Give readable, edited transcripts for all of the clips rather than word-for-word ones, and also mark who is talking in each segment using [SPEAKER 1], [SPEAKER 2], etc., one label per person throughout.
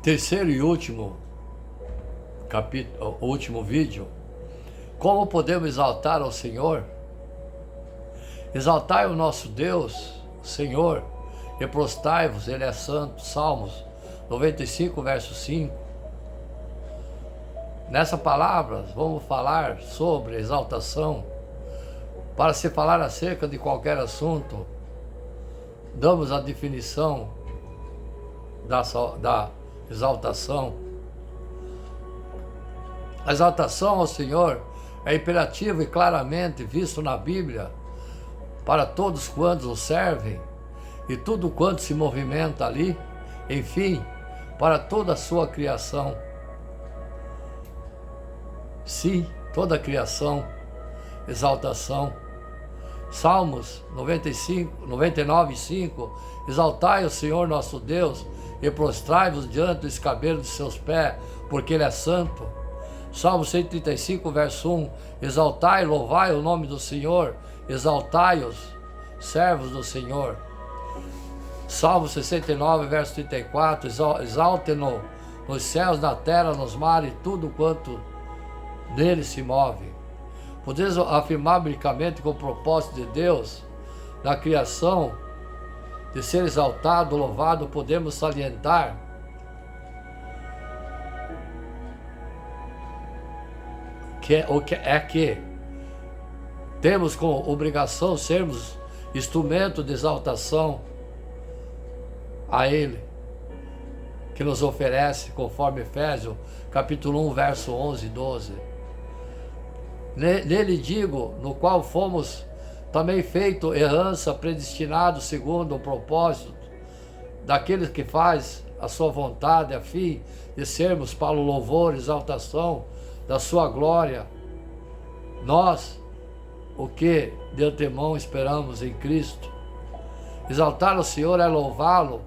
[SPEAKER 1] Terceiro e último capítulo, último vídeo. Como podemos exaltar ao Senhor? Exaltai o nosso Deus, Senhor, e prostrai-vos, Ele é santo. Salmos 95, verso 5. Nessa palavra, vamos falar sobre exaltação. Para se falar acerca de qualquer assunto, damos a definição da exaltação. A exaltação ao Senhor é imperativo e claramente visto na Bíblia para todos quantos o servem e tudo quanto se movimenta ali, enfim, para toda a sua criação. Sim, toda a criação, exaltação. Salmos 99:5. Exaltai o Senhor nosso Deus e prostrai-vos diante do escabelo de seus pés, porque Ele é santo. Salmo 135, verso 1. Exaltai e louvai o nome do Senhor, exaltai-os, servos do Senhor. Salmo 69, verso 34. Exalte-no nos céus, na terra, nos mares, tudo quanto nele se move. Podemos afirmar biblicamente que o propósito de Deus na criação de ser exaltado, louvado, podemos salientar que temos como obrigação sermos instrumento de exaltação a Ele, que nos oferece, conforme Efésios capítulo 1, verso 11 e 12. Nele digo, no qual fomos também feito herança, predestinado segundo o propósito daquele que faz a sua vontade, a fim de sermos para o louvor e exaltação da sua glória. Nós, o que de antemão esperamos em Cristo. Exaltar o Senhor é louvá-lo,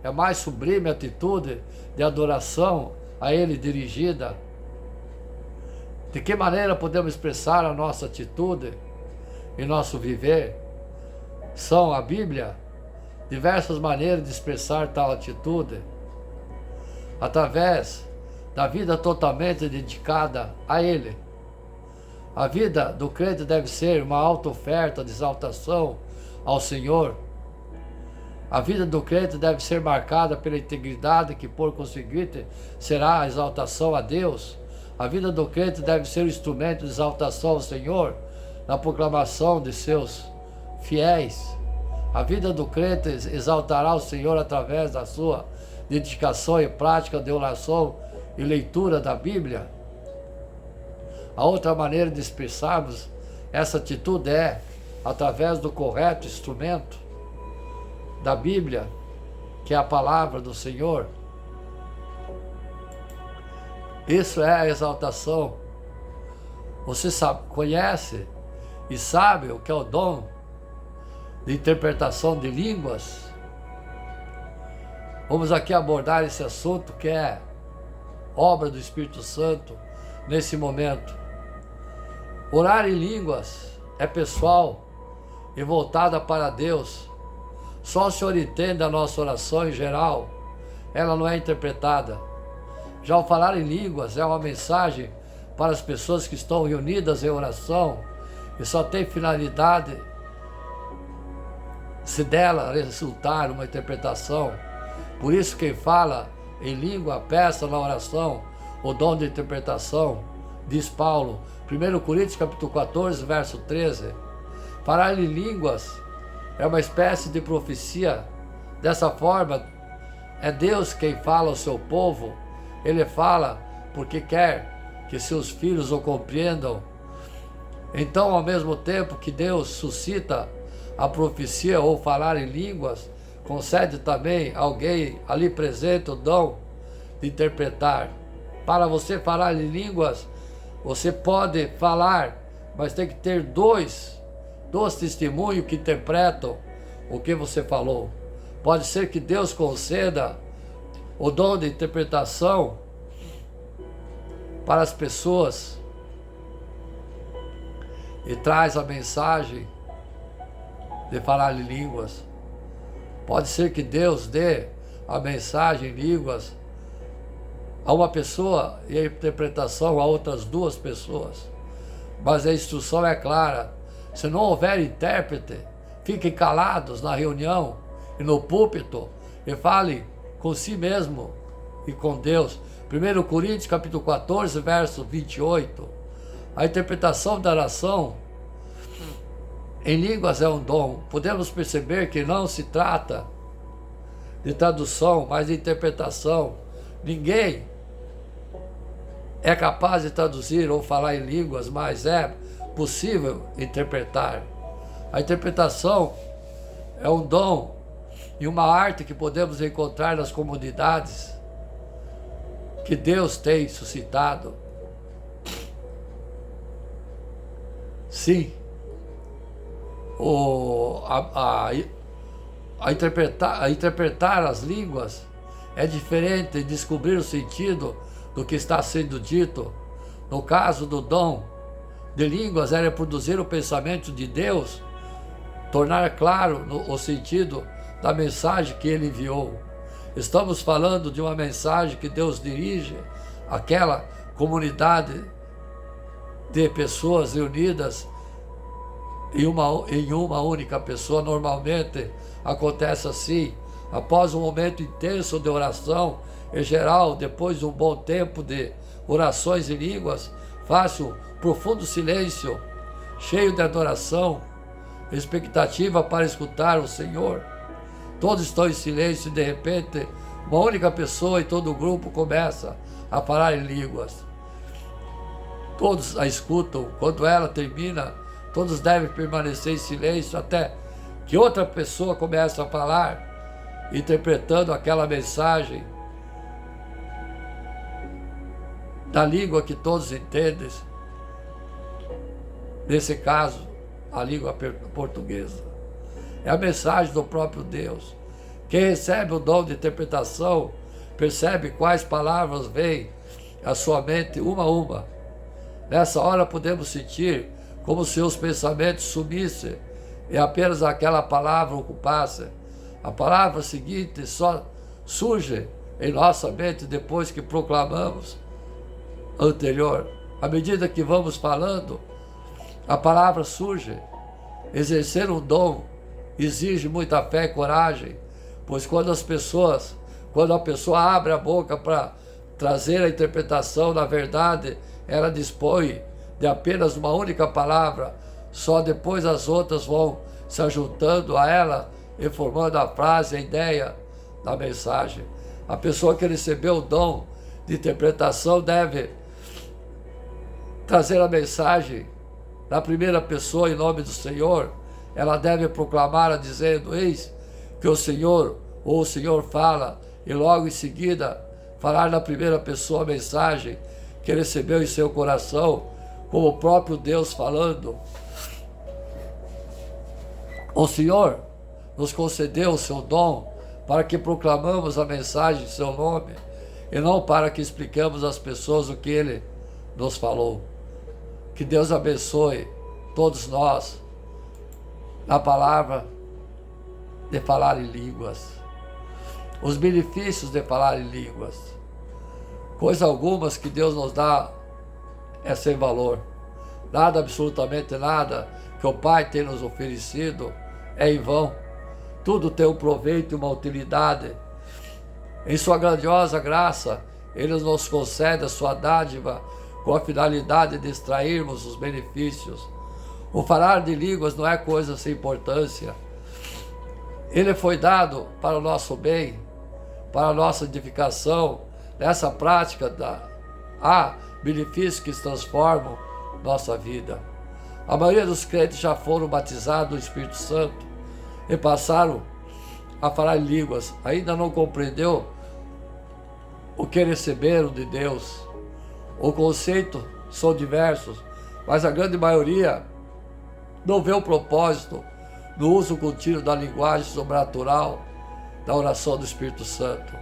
[SPEAKER 1] é a mais sublime atitude de adoração a Ele dirigida. De que maneira podemos expressar a nossa atitude e nosso viver? São a Bíblia diversas maneiras de expressar tal atitude, através da vida totalmente dedicada a Ele. A vida do crente deve ser uma alta oferta de exaltação ao Senhor. A vida do crente deve ser marcada pela integridade, que por conseguinte será a exaltação a Deus. A vida do crente deve ser um instrumento de exaltação ao Senhor na proclamação de seus fiéis. A vida do crente exaltará o Senhor através da sua dedicação e prática de oração e leitura da Bíblia. A outra maneira de expressarmos essa atitude é através do correto instrumento da Bíblia, que é a palavra do Senhor. Isso é a exaltação. Você sabe, conhece e sabe o que é o dom de interpretação de línguas? Vamos aqui abordar esse assunto que é obra do Espírito Santo nesse momento. Orar em línguas é pessoal e voltada para Deus. Só o Senhor entende a nossa oração em geral, ela não é interpretada. Já o falar em línguas é uma mensagem para as pessoas que estão reunidas em oração e só tem finalidade se dela resultar uma interpretação. Por isso quem fala em língua peça na oração o dom de interpretação, diz Paulo, 1 Coríntios capítulo 14, verso 13. Falar em línguas é uma espécie de profecia. Dessa forma, é Deus quem fala ao seu povo. Ele fala porque quer que seus filhos o compreendam. Então, ao mesmo tempo que Deus suscita a profecia ou falar em línguas, concede também a alguém ali presente o dom de interpretar. Para você falar em línguas, você pode falar, mas tem que ter dois testemunhos que interpretam o que você falou. Pode ser que Deus conceda o dom de interpretação para as pessoas e traz a mensagem de falar em línguas. Pode ser que Deus dê a mensagem em línguas a uma pessoa e a interpretação a outras duas pessoas. Mas a instrução é clara: se não houver intérprete, fiquem calados na reunião e no púlpito e fale com si mesmo e com Deus. 1 Coríntios capítulo 14, verso 28. A interpretação da oração em línguas é um dom. Podemos perceber que não se trata de tradução, mas de interpretação. Ninguém é capaz de traduzir ou falar em línguas, mas é possível interpretar. A interpretação é um dom e uma arte que podemos encontrar nas comunidades que Deus tem suscitado. Sim, interpretar as línguas é diferente de descobrir o sentido do que está sendo dito. No caso do dom de línguas, era produzir o pensamento de Deus, tornar claro o sentido da mensagem que ele enviou. Estamos falando de uma mensagem que Deus dirige àquela comunidade de pessoas reunidas em uma única pessoa. Normalmente acontece assim: após um momento intenso de oração, em geral, depois de um bom tempo de orações em línguas, faz um profundo silêncio, cheio de adoração, expectativa para escutar o Senhor. Todos estão em silêncio e de repente uma única pessoa e todo o grupo começa a falar em línguas. Todos a escutam. Quando ela termina, todos devem permanecer em silêncio até que outra pessoa comece a falar, interpretando aquela mensagem da língua que todos entendem. Nesse caso, a língua portuguesa. É a mensagem do próprio Deus. Quem recebe o dom de interpretação percebe quais palavras vêm à sua mente uma a uma. Nessa hora podemos sentir como se os pensamentos sumissem e apenas aquela palavra ocupasse. A palavra seguinte só surge em nossa mente depois que proclamamos a anterior. À medida que vamos falando, a palavra surge. Exercer um dom exige muita fé e coragem, pois quando a pessoa abre a boca para trazer a interpretação, na verdade, ela dispõe de apenas uma única palavra, só depois as outras vão se ajuntando a ela e formando a frase, a ideia da mensagem. A pessoa que recebeu o dom de interpretação deve trazer a mensagem na primeira pessoa em nome do Senhor. Ela deve proclamá-la dizendo: eis que o Senhor, ou o Senhor fala, e logo em seguida falar na primeira pessoa a mensagem que recebeu em seu coração, como o próprio Deus falando. O Senhor nos concedeu o seu dom para que proclamamos a mensagem em seu nome, e não para que expliquemos às pessoas o que ele nos falou. Que Deus abençoe todos nós na palavra de falar em línguas. Os benefícios de falar em línguas. Coisas algumas que Deus nos dá é sem valor. Nada, absolutamente nada, que o Pai tem nos oferecido é em vão. Tudo tem um proveito e uma utilidade. Em sua grandiosa graça, Ele nos concede a sua dádiva com a finalidade de extrairmos os benefícios. O falar de línguas não é coisa sem importância. Ele foi dado para o nosso bem, para a nossa edificação. Nessa prática há benefícios que transformam nossa vida. A maioria dos crentes já foram batizados no Espírito Santo e passaram a falar em línguas. Ainda não compreendeu o que receberam de Deus. O conceito são diversos, mas a grande maioria não vê o propósito no uso contínuo da linguagem sobrenatural da oração do Espírito Santo.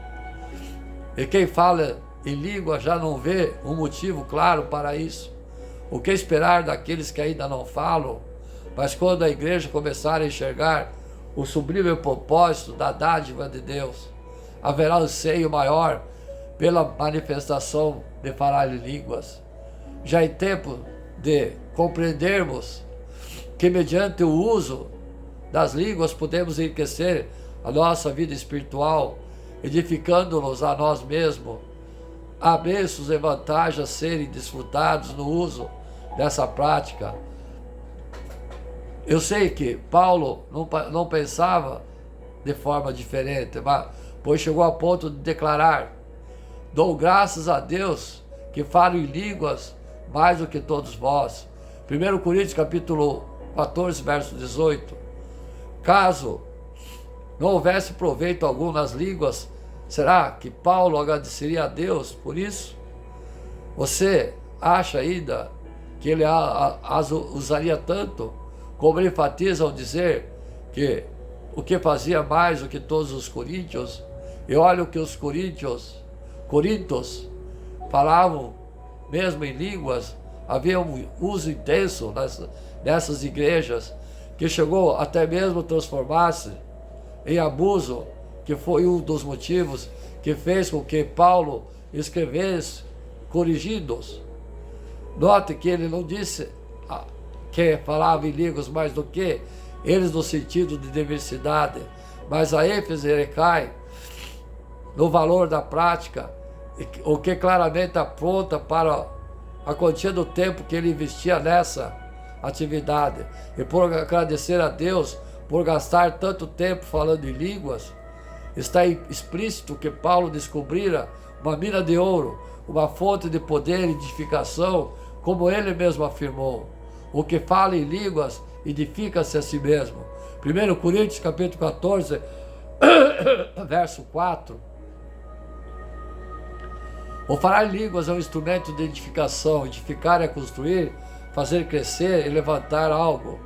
[SPEAKER 1] E quem fala em língua já não vê um motivo claro para isso. O que esperar daqueles que ainda não falam? Mas quando a igreja começar a enxergar o sublime propósito da dádiva de Deus, haverá anseio maior pela manifestação de falar em línguas. Já é tempo de compreendermos que mediante o uso das línguas podemos enriquecer a nossa vida espiritual, edificando-nos a nós mesmos. Há bênçãos e vantagens a serem desfrutados no uso dessa prática. Eu sei que Paulo não pensava de forma diferente, pois chegou a ponto de declarar: dou graças a Deus que falo em línguas mais do que todos vós. 1 Coríntios capítulo 14, verso 18. Caso não houvesse proveito algum nas línguas, será que Paulo agradeceria a Deus por isso? Você acha ainda que ele as usaria tanto, como ele enfatiza ao dizer que o que fazia mais do que todos os coríntios? E olha o que os coríntios falavam, mesmo em línguas. Havia um uso intenso nessas igrejas, que chegou até mesmo a transformar-se em abuso, que foi um dos motivos que fez com que Paulo escrevesse corrigindo-os. Note que ele não disse que falava em línguas mais do que eles no sentido de diversidade, mas a ênfase recai no valor da prática, o que claramente aponta para a quantia do tempo que ele investia nessa atividade. E por agradecer a Deus por gastar tanto tempo falando em línguas, está explícito que Paulo descobrira uma mina de ouro, uma fonte de poder e edificação, como ele mesmo afirmou: o que fala em línguas edifica-se a si mesmo. 1 Coríntios capítulo 14, verso 4. O falar em línguas é um instrumento de edificação. Edificar é construir, fazer crescer e levantar algo.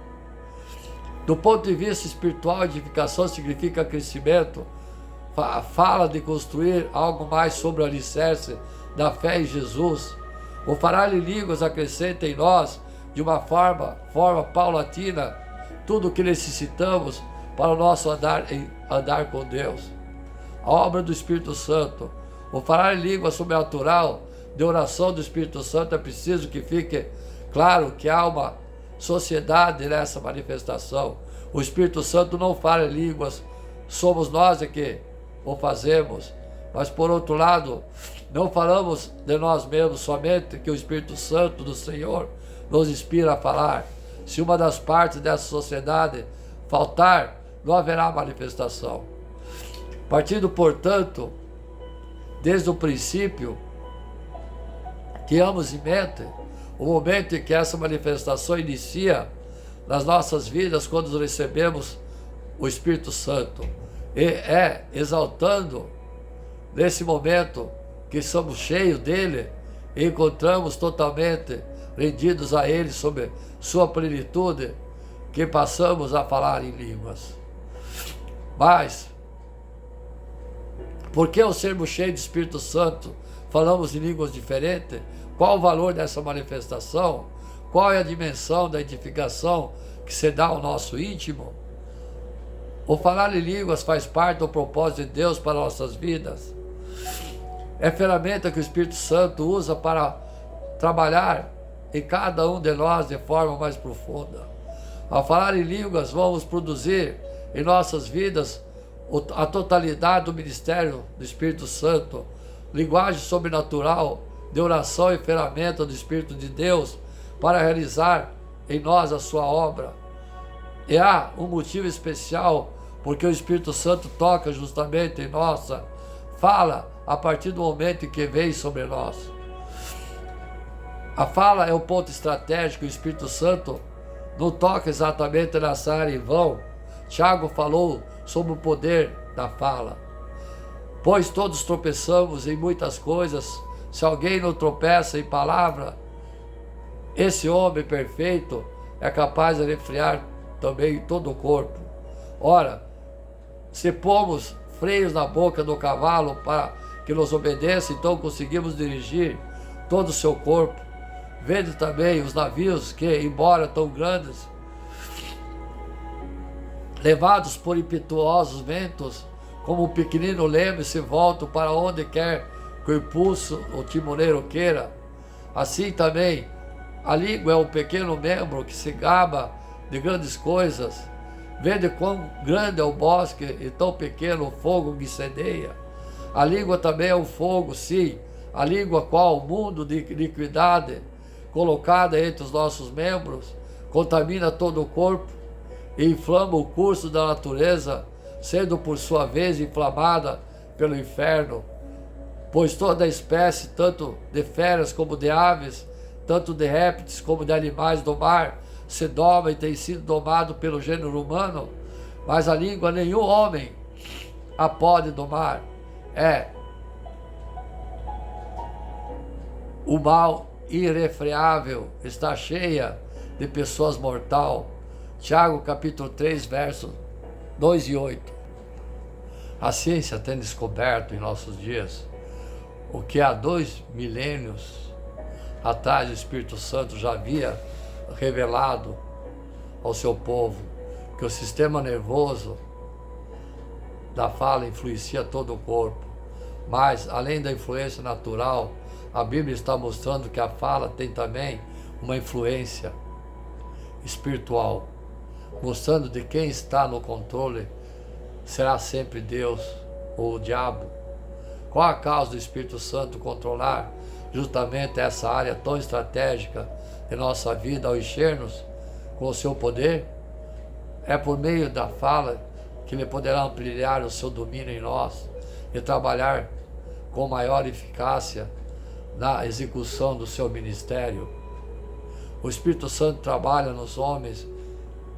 [SPEAKER 1] Do ponto de vista espiritual, edificação significa crescimento. Fala de construir algo mais sobre o alicerce da fé em Jesus. O falar em línguas acrescenta em nós, de uma forma paulatina, tudo o que necessitamos para o nosso andar com Deus. A obra do Espírito Santo. O falar em língua sobrenatural de oração do Espírito Santo, é preciso que fique claro que há uma sociedade nessa manifestação. O Espírito Santo não fala em línguas, somos nós que o fazemos. Mas por outro lado, não falamos de nós mesmos, somente que o Espírito Santo do Senhor nos inspira a falar. Se uma das partes dessa sociedade faltar, não haverá manifestação. Partindo, portanto, desde o princípio, tenhamos em mente o momento em que essa manifestação inicia nas nossas vidas, quando recebemos o Espírito Santo. E é exaltando nesse momento que somos cheios dele e encontramos totalmente rendidos a ele sob sua plenitude, que passamos a falar em línguas. Mas por que ao sermos cheios do Espírito Santo falamos em línguas diferentes? Qual o valor dessa manifestação? Qual é a dimensão da edificação que se dá ao nosso íntimo? O falar em línguas faz parte do propósito de Deus para nossas vidas. É a ferramenta que o Espírito Santo usa para trabalhar em cada um de nós de forma mais profunda. Ao falar em línguas, vamos produzir em nossas vidas a totalidade do ministério do Espírito Santo, linguagem sobrenatural de oração e ferramenta do Espírito de Deus para realizar em nós a sua obra. E há um motivo especial, porque o Espírito Santo toca justamente em nossa fala a partir do momento em que vem sobre nós. A fala é o ponto estratégico. O Espírito Santo não toca exatamente nessa área em vão. Tiago falou sobre o poder da fala. Pois todos tropeçamos em muitas coisas. Se alguém não tropeça em palavra, esse homem perfeito é capaz de refrear também todo o corpo. Ora, se pomos freios na boca do cavalo para que nos obedeça, então conseguimos dirigir todo o seu corpo. Vede também os navios que, embora tão grandes, levados por impetuosos ventos, como um pequenino leme, se voltam para onde quer que o impulso, o timoneiro queira. Assim também, a língua é um pequeno membro que se gaba de grandes coisas. Vede quão grande é o bosque e tão pequeno o fogo que incendeia. A língua também é um fogo, sim, a língua qual o mundo de iniquidade, colocada entre os nossos membros, contamina todo o corpo e inflama o curso da natureza, sendo por sua vez inflamada pelo inferno. Pois toda espécie, tanto de feras como de aves, tanto de répteis como de animais do mar, se doma e tem sido domado pelo gênero humano, mas a língua nenhum homem a pode domar. O mal irrefreável está cheia de pessoas mortal. Tiago capítulo 3, versos 2 e 8. A ciência tem descoberto em nossos dias o que há 2 milênios atrás o Espírito Santo já havia revelado ao seu povo, que o sistema nervoso da fala influencia todo o corpo. Mas, além da influência natural, a Bíblia está mostrando que a fala tem também uma influência espiritual, mostrando de quem está no controle. Será sempre Deus ou o diabo? Qual a causa do Espírito Santo controlar justamente essa área tão estratégica de nossa vida ao encher-nos com o seu poder? É por meio da fala que ele poderá ampliar o seu domínio em nós e trabalhar com maior eficácia na execução do seu ministério. O Espírito Santo trabalha nos homens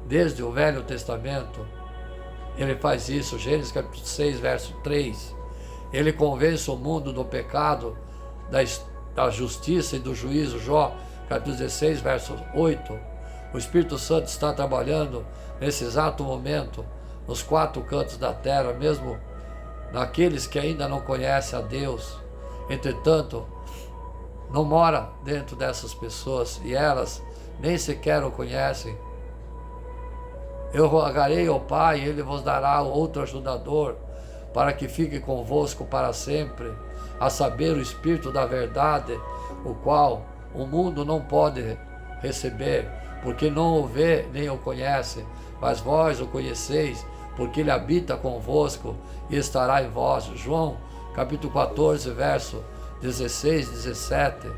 [SPEAKER 1] desde o Velho Testamento. Ele faz isso, Gênesis capítulo 6, verso 3. Ele convence o mundo do pecado, da justiça e do juízo. Jó capítulo 16, verso 8. O Espírito Santo está trabalhando nesse exato momento nos 4 cantos da terra, mesmo naqueles que ainda não conhecem a Deus. Entretanto, não mora dentro dessas pessoas e elas nem sequer o conhecem. Eu rogarei ao Pai e Ele vos dará outro ajudador, para que fique convosco para sempre, a saber, o Espírito da verdade, o qual o mundo não pode receber, porque não o vê nem o conhece, mas vós o conheceis, porque Ele habita convosco e estará em vós. João capítulo 14, verso 16, 17.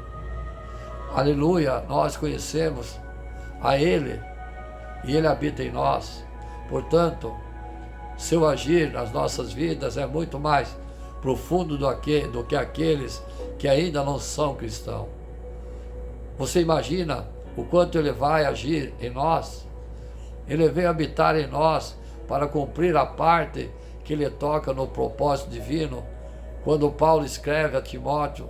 [SPEAKER 1] Aleluia, nós conhecemos a Ele e Ele habita em nós. Portanto, seu agir nas nossas vidas é muito mais profundo do que aqueles que ainda não são cristãos. Você imagina o quanto Ele vai agir em nós? Ele veio habitar em nós para cumprir a parte que Ele toca no propósito divino. Quando Paulo escreve a Timóteo,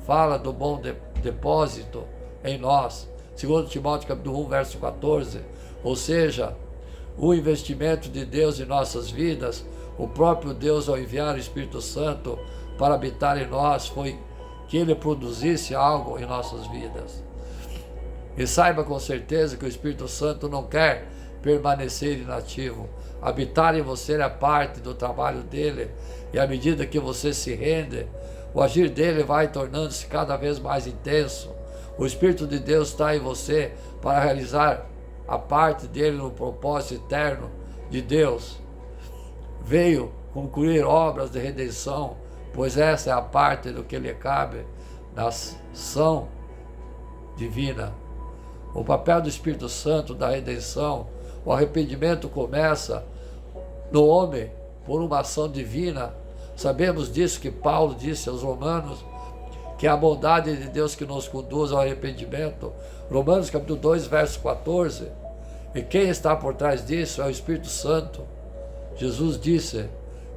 [SPEAKER 1] fala do bom depósito em nós. 2 Timóteo capítulo 1, verso 14. Ou seja, o investimento de Deus em nossas vidas, o próprio Deus, ao enviar o Espírito Santo para habitar em nós, foi que Ele produzisse algo em nossas vidas. E saiba com certeza que o Espírito Santo não quer permanecer inativo. Habitar em você é parte do trabalho dele, e à medida que você se rende, o agir dele vai tornando-se cada vez mais intenso. O Espírito de Deus está em você para realizar a parte dele no propósito eterno de Deus. Veio concluir obras de redenção, pois essa é a parte do que lhe cabe na ação divina. O papel do Espírito Santo da redenção, o arrependimento começa no homem por uma ação divina. Sabemos disso, que Paulo disse aos Romanos, que é a bondade de Deus que nos conduz ao arrependimento. Romanos capítulo 2, verso 14. E quem está por trás disso é o Espírito Santo. Jesus disse,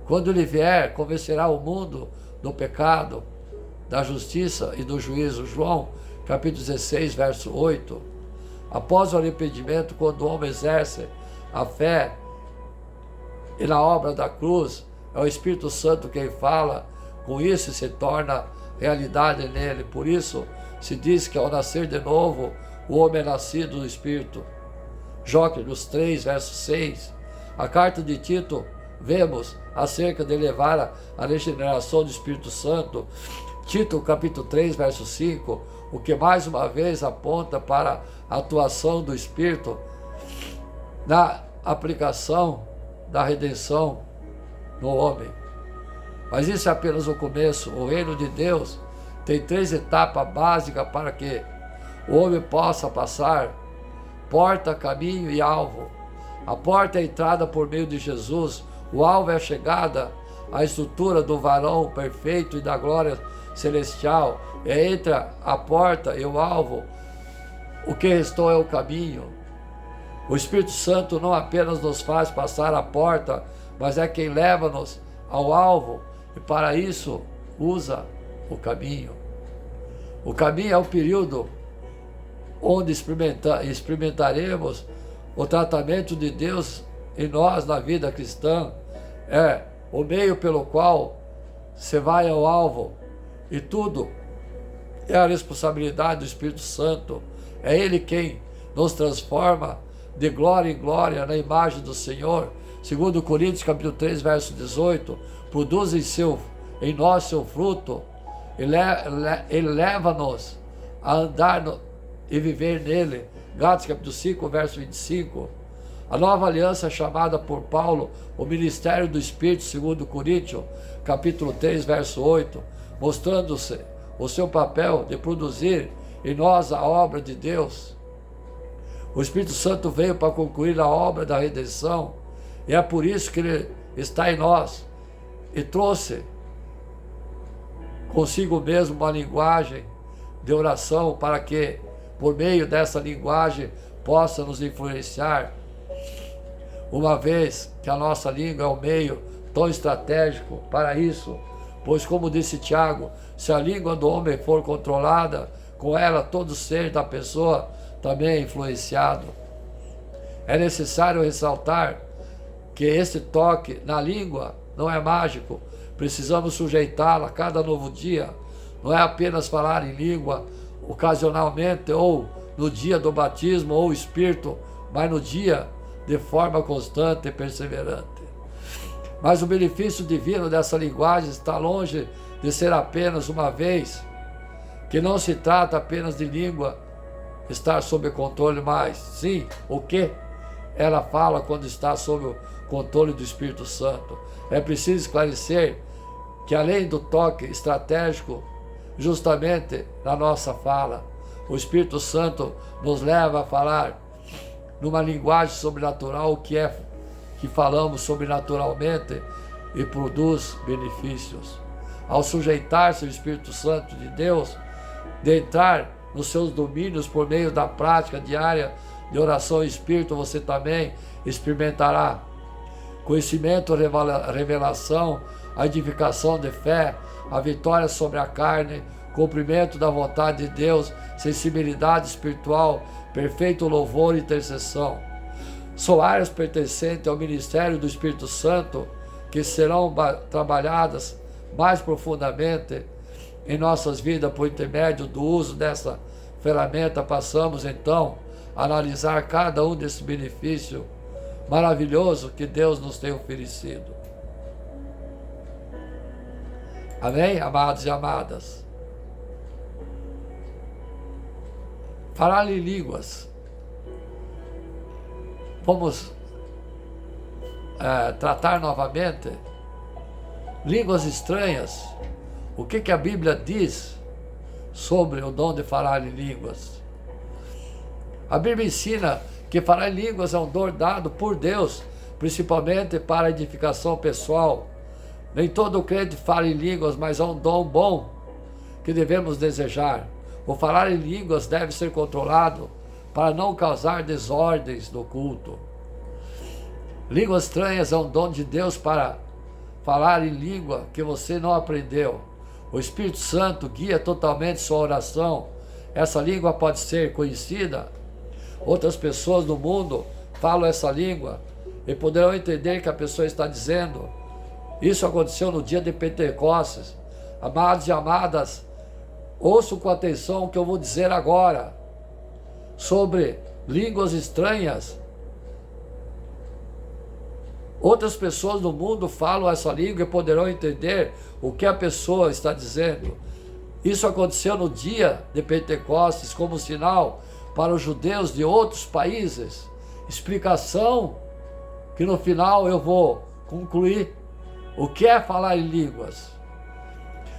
[SPEAKER 1] quando Ele vier, convencerá o mundo do pecado, da justiça e do juízo. João capítulo 16, verso 8. Após o arrependimento, quando o homem exerce a fé e na obra da cruz, é o Espírito Santo quem fala, com isso se torna realidade nele. Por isso se diz que ao nascer de novo, o homem é nascido do Espírito. Jó 3, verso 6. A carta de Tito, vemos acerca de levar a regeneração do Espírito Santo. Tito capítulo 3, verso 5, o que mais uma vez aponta para a atuação do Espírito na aplicação da redenção no homem. Mas isso é apenas o começo. O reino de Deus tem 3 etapas básicas para que o homem possa passar: porta, caminho e alvo. A porta é a entrada por meio de Jesus, o alvo é a chegada à estrutura do varão perfeito e da glória celestial. É entre a porta e o alvo, o que restou é o caminho. O Espírito Santo não apenas nos faz passar a porta, mas é quem leva-nos ao alvo, e para isso usa o caminho. O caminho é o período onde experimentaremos o tratamento de Deus em nós na vida cristã. É o meio pelo qual você vai ao alvo, e tudo é a responsabilidade do Espírito Santo. É Ele quem nos transforma de glória em glória na imagem do Senhor. Segundo Coríntios capítulo 3, verso 18, produz em nós seu fruto, Ele leva-nos a andar e viver nele. Gálatas capítulo 5, verso 25. A nova aliança é chamada por Paulo o ministério do Espírito, segundo Coríntios capítulo 3, verso 8, mostrando-se o seu papel de produzir em nós a obra de Deus. O Espírito Santo veio para concluir a obra da redenção, e é por isso que Ele está em nós, e trouxe consigo mesmo uma linguagem de oração para que, por meio dessa linguagem, possa nos influenciar, uma vez que a nossa língua é um meio tão estratégico para isso. Pois, como disse Tiago, se a língua do homem for controlada, com ela todo ser da pessoa também é influenciado. É necessário ressaltar que esse toque na língua não é mágico. Precisamos sujeitá-la a cada novo dia. Não é apenas falar em língua ocasionalmente, ou no dia do batismo ou Espírito, mas no dia de forma constante e perseverante. Mas o benefício divino dessa linguagem está longe de ser apenas uma vez, que não se trata apenas de língua estar sob controle, mas sim o que ela fala quando está sob o controle do Espírito Santo. É preciso esclarecer que, além do toque estratégico, justamente na nossa fala, o Espírito Santo nos leva a falar numa linguagem sobrenatural, que falamos sobrenaturalmente e produz benefícios. Ao sujeitar-se ao Espírito Santo de Deus, de entrar nos seus domínios por meio da prática diária de oração e Espírito, você também experimentará conhecimento, revelação, a edificação de fé, a vitória sobre a carne, cumprimento da vontade de Deus, sensibilidade espiritual, perfeito louvor e intercessão. São áreas pertencentes ao ministério do Espírito Santo que serão trabalhadas mais profundamente em nossas vidas por intermédio do uso dessa ferramenta. Passamos então a analisar cada um desses benefícios maravilhosos que Deus nos tem oferecido. Amém, amados e amadas? Falar em línguas. Vamos tratar novamente línguas estranhas. O que a Bíblia diz sobre o dom de falar em línguas? A Bíblia ensina que falar em línguas é um dom dado por Deus, principalmente para a edificação pessoal. Nem todo crente fala em línguas, mas é um dom bom que devemos desejar. O falar em línguas deve ser controlado para não causar desordens no culto. Línguas estranhas é um dom de Deus para falar em língua que você não aprendeu. O Espírito Santo guia totalmente sua oração. Essa língua pode ser conhecida. Outras pessoas no mundo falam essa língua e poderão entender o que a pessoa está dizendo. Isso aconteceu no dia de Pentecostes. Amados e amadas, ouçam com atenção o que eu vou dizer agora sobre línguas estranhas. Outras pessoas no mundo falam essa língua e poderão entender o que a pessoa está dizendo. Isso aconteceu no dia de Pentecostes como sinal para os judeus de outros países. Explicação que no final eu vou concluir. O que é falar em línguas?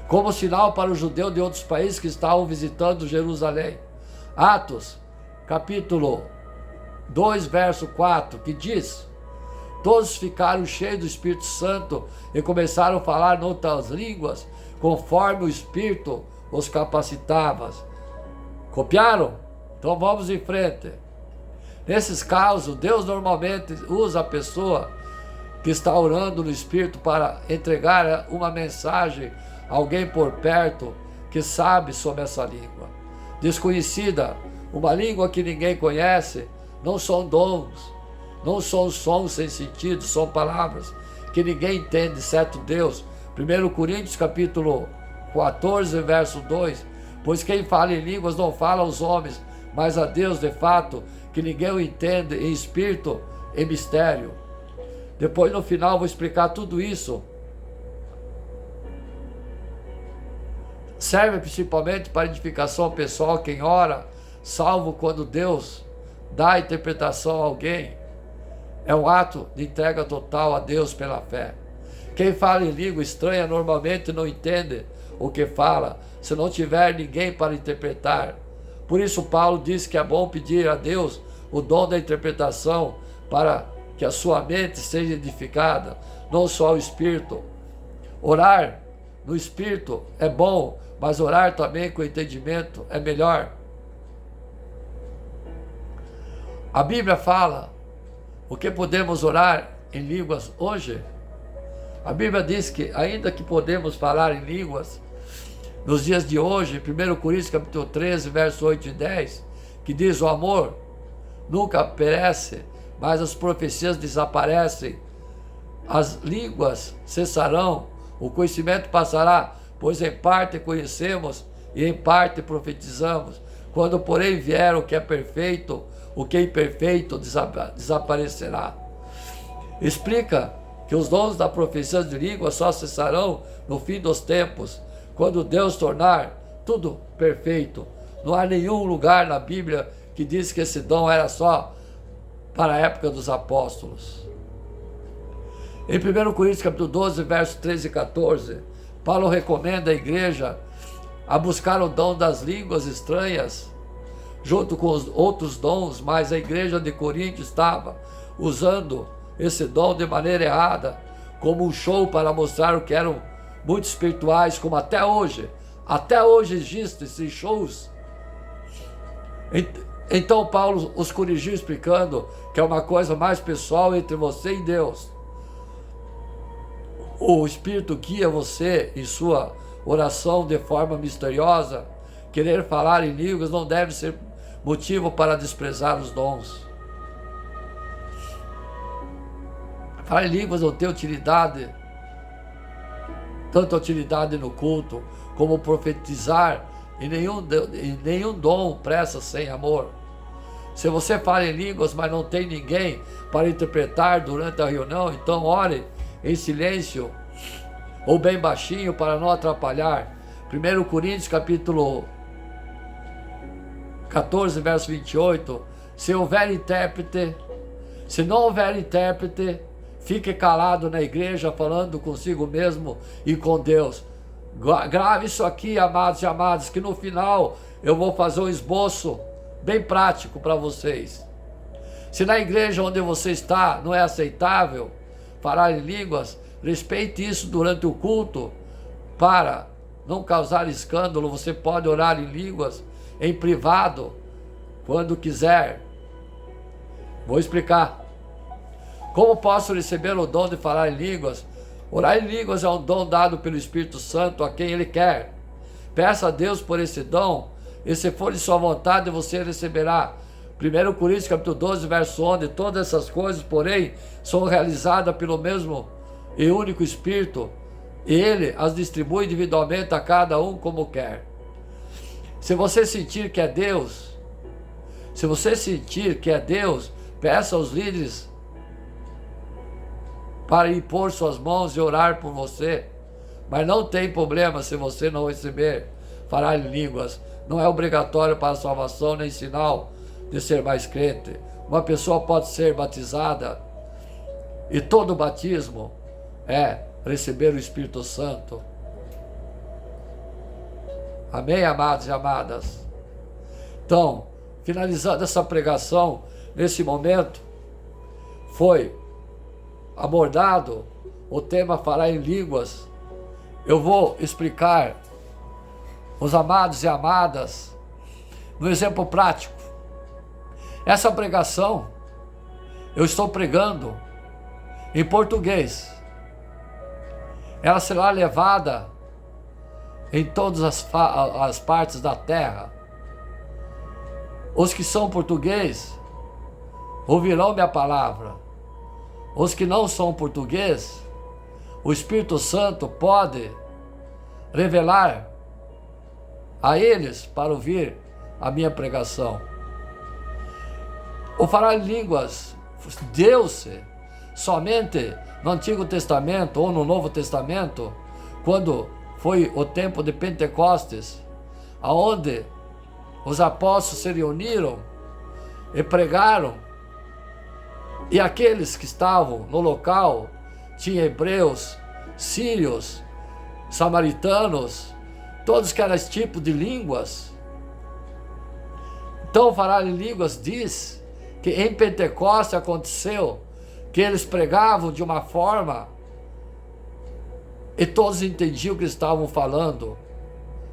[SPEAKER 1] Como sinal para os judeus de outros países que estavam visitando Jerusalém. Atos, capítulo 2, verso 4, que diz: todos ficaram cheios do Espírito Santo e começaram a falar em outras línguas, conforme o Espírito os capacitava. Copiaram? Então vamos em frente. Nesses casos, Deus normalmente usa a pessoa que está orando no Espírito para entregar uma mensagem a alguém por perto que sabe sobre essa língua desconhecida. Uma língua que ninguém conhece não são dons, não são sons sem sentido, são palavras que ninguém entende, exceto Deus. 1 Coríntios capítulo 14, verso 2: pois quem fala em línguas não fala aos homens, mas a Deus, de fato, que ninguém o entende, em espírito e mistério. Depois, no final, vou explicar tudo isso. Serve principalmente para edificação pessoal, quem ora, salvo quando Deus dá a interpretação a alguém. É um ato de entrega total a Deus pela fé. Quem fala em língua estranha normalmente não entende o que fala, se não tiver ninguém para interpretar. Por isso Paulo diz que é bom pedir a Deus o dom da interpretação para que a sua mente seja edificada, não só o Espírito. Orar no Espírito é bom, mas orar também com entendimento é melhor. A Bíblia fala o que podemos orar em línguas hoje. A Bíblia diz que ainda que podemos falar em línguas nos dias de hoje, 1 Coríntios capítulo 13, verso 8 e 10, que diz: o amor nunca perece, mas as profecias desaparecem, as línguas cessarão, o conhecimento passará, pois em parte conhecemos e em parte profetizamos. Quando, porém, vier o que é perfeito, o que é imperfeito desaparecerá. Explica que os dons da profecia de língua só cessarão no fim dos tempos, quando Deus tornar tudo perfeito. Não há nenhum lugar na Bíblia que diz que esse dom era só para a época dos apóstolos. Em 1 Coríntios capítulo 12, versos 13 e 14, Paulo recomenda à igreja a buscar o dom das línguas estranhas, junto com os outros dons, mas a igreja de Corinto estava usando esse dom de maneira errada, como um show para mostrar o que eram muito espirituais, como até hoje existem esses shows. Então Paulo os corrigiu explicando que é uma coisa mais pessoal entre você e Deus. O Espírito guia você em sua oração de forma misteriosa. Querer falar em línguas não deve ser motivo para desprezar os dons. Falar em línguas não tem utilidade, tanta utilidade no culto, como profetizar, e nenhum dom presta sem amor. Se você fala em línguas, mas não tem ninguém para interpretar durante a reunião, então ore em silêncio ou bem baixinho para não atrapalhar. 1 Coríntios capítulo 14, verso 28, se não houver intérprete, fique calado na igreja, falando consigo mesmo e com Deus. Grave isso aqui, amados e amadas, que no final eu vou fazer um esboço bem prático para vocês. Se na igreja onde você está não é aceitável falar em línguas, respeite isso durante o culto para não causar escândalo. Você pode orar em línguas em privado quando quiser. Vou explicar. Como posso receber o dom de falar em línguas? Orar em línguas é um dom dado pelo Espírito Santo a quem Ele quer. Peça a Deus por esse dom, e se for de sua vontade, você receberá. 1 Coríntios capítulo 12, verso 11, todas essas coisas, porém, são realizadas pelo mesmo e único Espírito, e Ele as distribui individualmente a cada um como quer. Se você sentir que é Deus, peça aos líderes para impor suas mãos e orar por você. Mas não tem problema se você não receber. falar em línguas não é obrigatório para a salvação, nem sinal de ser mais crente. Uma pessoa pode ser batizada, e todo batismo é receber o Espírito Santo. Amém, amados e amadas? Então, finalizando essa pregação, nesse momento, foi abordado o tema falar em línguas. Eu vou explicar, os amados e amadas, no exemplo prático. Essa pregação, eu estou pregando em português. Ela será levada em todas as partes da terra. Os que são português ouvirão minha palavra. Os que não são português, o Espírito Santo pode revelar a eles para ouvir a minha pregação. O falar em línguas deu-se somente no Antigo Testamento ou no Novo Testamento, quando foi o tempo de Pentecostes, aonde os apóstolos se reuniram e pregaram, e aqueles que estavam no local, tinha hebreus, sírios, samaritanos, todos que eram esse tipo de línguas. Então, falar em línguas diz que em Pentecostes aconteceu que eles pregavam de uma forma e todos entendiam o que estavam falando.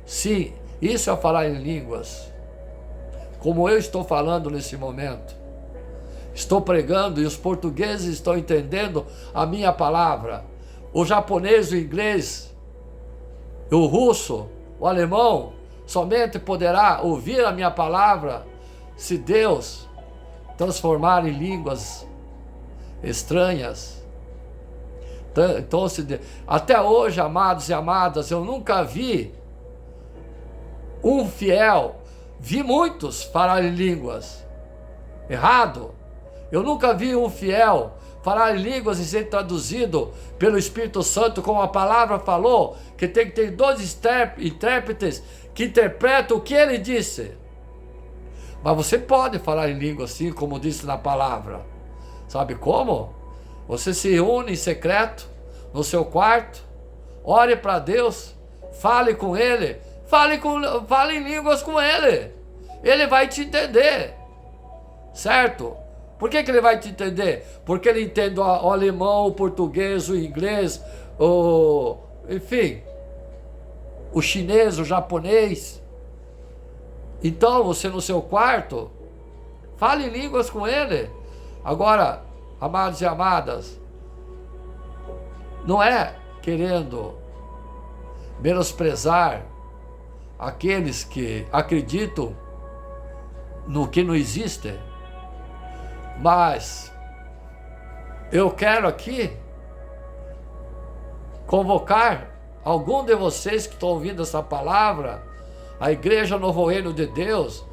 [SPEAKER 1] Sim, isso é falar em línguas, como eu estou falando nesse momento. Estou pregando e os portugueses estão entendendo a minha palavra. O japonês, o inglês, o russo, o alemão, somente poderá ouvir a minha palavra se Deus transformar em línguas estranhas. Então, até hoje, amados e amadas, eu nunca vi um fiel, vi muitos falar em línguas. Errado. Eu nunca vi um fiel falar em línguas e ser traduzido pelo Espírito Santo, como a palavra falou, que tem que ter dois intérpretes que interpretam o que ele disse. Mas você pode falar em língua assim, como disse na palavra. Sabe como? Você se reúne em secreto, no seu quarto, ore para Deus, fale com Ele, fale em línguas com Ele. Ele vai te entender, certo? Por que ele vai te entender? Porque ele entende o alemão, o português, o inglês, enfim, o chinês, o japonês. Então, você no seu quarto, fale em línguas com ele. Agora, amados e amadas, não é querendo menosprezar aqueles que acreditam no que não existe, mas eu quero aqui convocar algum de vocês que estão ouvindo essa palavra, a Igreja Novo Reino de Deus.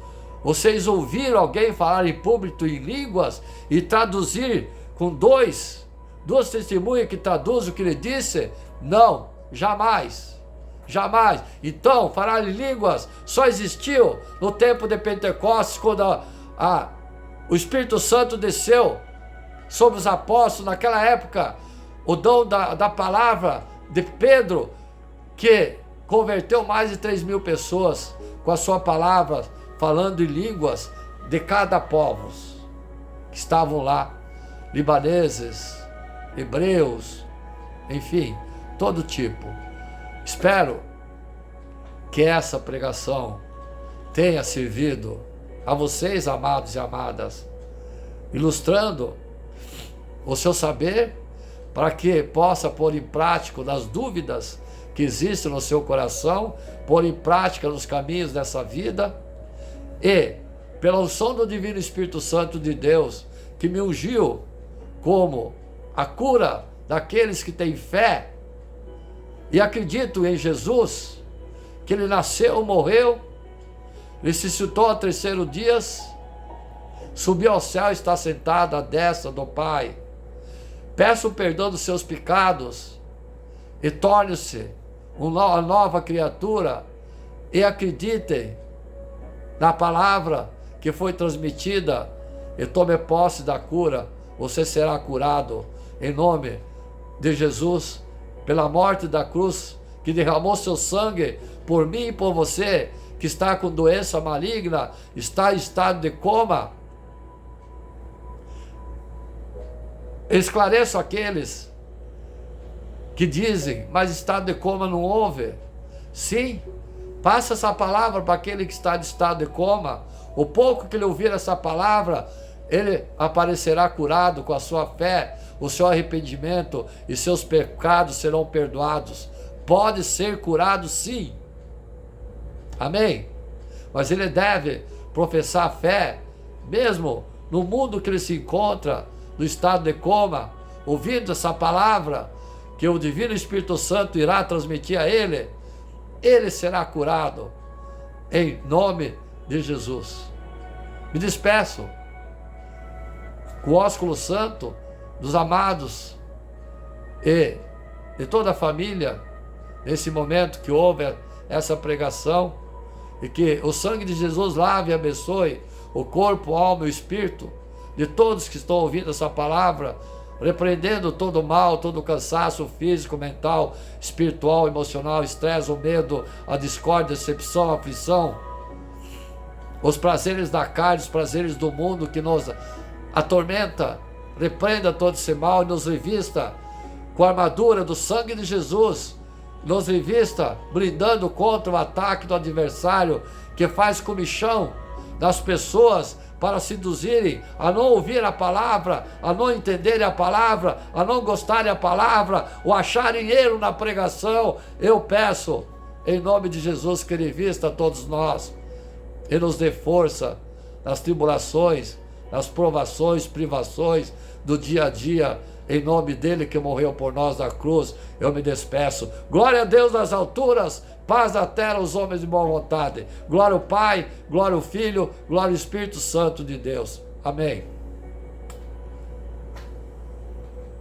[SPEAKER 1] Vocês ouviram alguém falar em público em línguas e traduzir com duas testemunhas que traduzem o que ele disse? Não, jamais, jamais. Então, falar em línguas só existiu no tempo de Pentecostes, quando o Espírito Santo desceu sobre os apóstolos. Naquela época, o dom da palavra de Pedro, que converteu mais de 3.000 pessoas com a sua palavra, falando em línguas de cada povo que estavam lá, libaneses, hebreus, enfim, todo tipo. Espero que essa pregação tenha servido a vocês, amados e amadas, ilustrando o seu saber, para que possa pôr em prática nas dúvidas que existem no seu coração, pôr em prática nos caminhos dessa vida, e pela unção do Divino Espírito Santo de Deus, que me ungiu como a cura daqueles que têm fé e acreditam em Jesus, que Ele nasceu, morreu, ressuscitou ao terceiro dia, subiu ao céu e está sentado à destra do Pai. Peça o perdão dos seus pecados e torne-se uma nova criatura e acreditem na palavra que foi transmitida e tome posse da cura. Você será curado em nome de Jesus, pela morte da cruz, que derramou seu sangue por mim e por você, que está com doença maligna, está em estado de coma. Esclareço aqueles que dizem, mas estado de coma não houve. Sim, passa essa palavra para aquele que está de estado de coma. O pouco que ele ouvir essa palavra, ele aparecerá curado com a sua fé, o seu arrependimento, e seus pecados serão perdoados. Pode ser curado, sim. Amém? Mas ele deve professar fé, mesmo no mundo que ele se encontra, no estado de coma, ouvindo essa palavra que o Divino Espírito Santo irá transmitir a ele, ele será curado em nome de Jesus. Me despeço com o ósculo santo dos amados e de toda a família nesse momento que houve essa pregação, e que o sangue de Jesus lave e abençoe o corpo, a alma e o espírito de todos que estão ouvindo essa palavra, repreendendo todo o mal, todo o cansaço físico, mental, espiritual, emocional, estresse, o medo, a discórdia, a decepção, a aflição, os prazeres da carne, os prazeres do mundo que nos atormenta. Repreenda todo esse mal e nos revista com a armadura do sangue de Jesus, nos revista blindando contra o ataque do adversário que faz comichão das pessoas para seduzirem a não ouvir a palavra, a não entenderem a palavra, a não gostarem a palavra, ou acharem erro na pregação. Eu peço, em nome de Jesus, que ele vista a todos nós e nos dê força nas tribulações, nas provações, privações do dia a dia. Em nome dele que morreu por nós na cruz, eu me despeço. Glória a Deus nas alturas, paz na terra aos homens de boa vontade. Glória ao Pai, glória ao Filho, glória ao Espírito Santo de Deus. Amém.